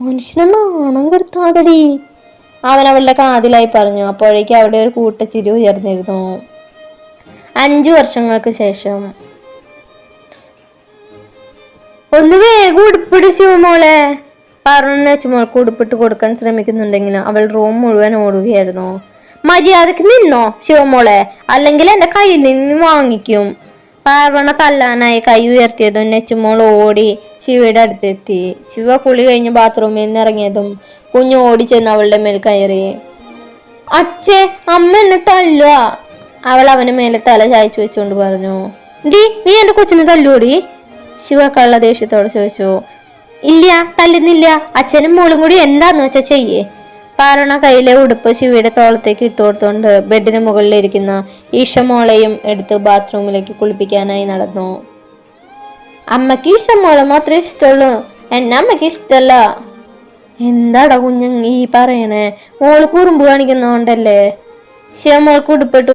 മനുഷ്യനെ നാണം കെടുത്താതടി, അവൻ അവളുടെ കാതിലായി പറഞ്ഞു. അപ്പോഴേക്കും അവിടെ ഒരു കൂട്ടച്ചിരി ഉയർന്നിരുന്നു. 5 വർഷങ്ങൾക്ക് ശേഷം. ഒന്ന് വേഗം ഉടുപ്പിട് ശിവമോളെ, പറഞ്ഞ അച്ചുമോൾക്ക് ഉടുപ്പിട്ട് കൊടുക്കാൻ ശ്രമിക്കുന്നുണ്ടെങ്കിലും അവൾ റൂം മുഴുവൻ ഓടുകയായിരുന്നു. മര്യാദക്ക് നിന്നോ ശിവമോളെ, അല്ലെങ്കിൽ എന്റെ കയ്യിൽ നിന്ന് വാങ്ങിക്കും. പാർവണ തല്ലാനായി കൈ ഉയർത്തിയതും നെച്ചുമോൾ ഓടി ശിവയുടെ അടുത്തെത്തി. ശിവ കുളി കഴിഞ്ഞ് ബാത്റൂമിൽ നിന്ന് ഇറങ്ങിയതും കുഞ്ഞു ഓടി ചെന്ന് അവളുടെ മേൽ കയറി. അച്ഛേ, അമ്മ എന്നെ തല്ലുക, അവൾ അവന് മേലെ തല ചായച്ചു വെച്ചുകൊണ്ട് പറഞ്ഞു. ഡി, നീ എന്റെ കൊച്ചിനെ തല്ലൂടി, ശിവ കള്ള ദേഷ്യത്തോടെ ചോദിച്ചു. ഇല്ല, തല്ലുന്നില്ല, അച്ഛനും മോളും കൂടി എന്താന്ന് വെച്ചാ ചെയ്യേ. പാർവണ കയ്യിലെ ഉടുപ്പ് ശിവയുടെ തോളത്തേക്ക് ഇട്ടു കൊടുത്തോണ്ട് ബെഡിന് മുകളിലിരിക്കുന്ന ഈശമോളെയും എടുത്ത് ബാത്റൂമിലേക്ക് കുളിപ്പിക്കാനായി നടന്നു. അമ്മക്ക് ഈശമോളെ മാത്രമേ ഇഷ്ടമുള്ളൂ, എന്നെ അമ്മക്ക് ഇഷ്ടല്ല. എന്താടാ കുഞ്ഞ ഈ പറയണേ, മോള് കുറുമ്പ് കാണിക്കുന്നോണ്ടല്ലേ. ശിവമോൾക്ക് ഉടുപ്പിട്ട്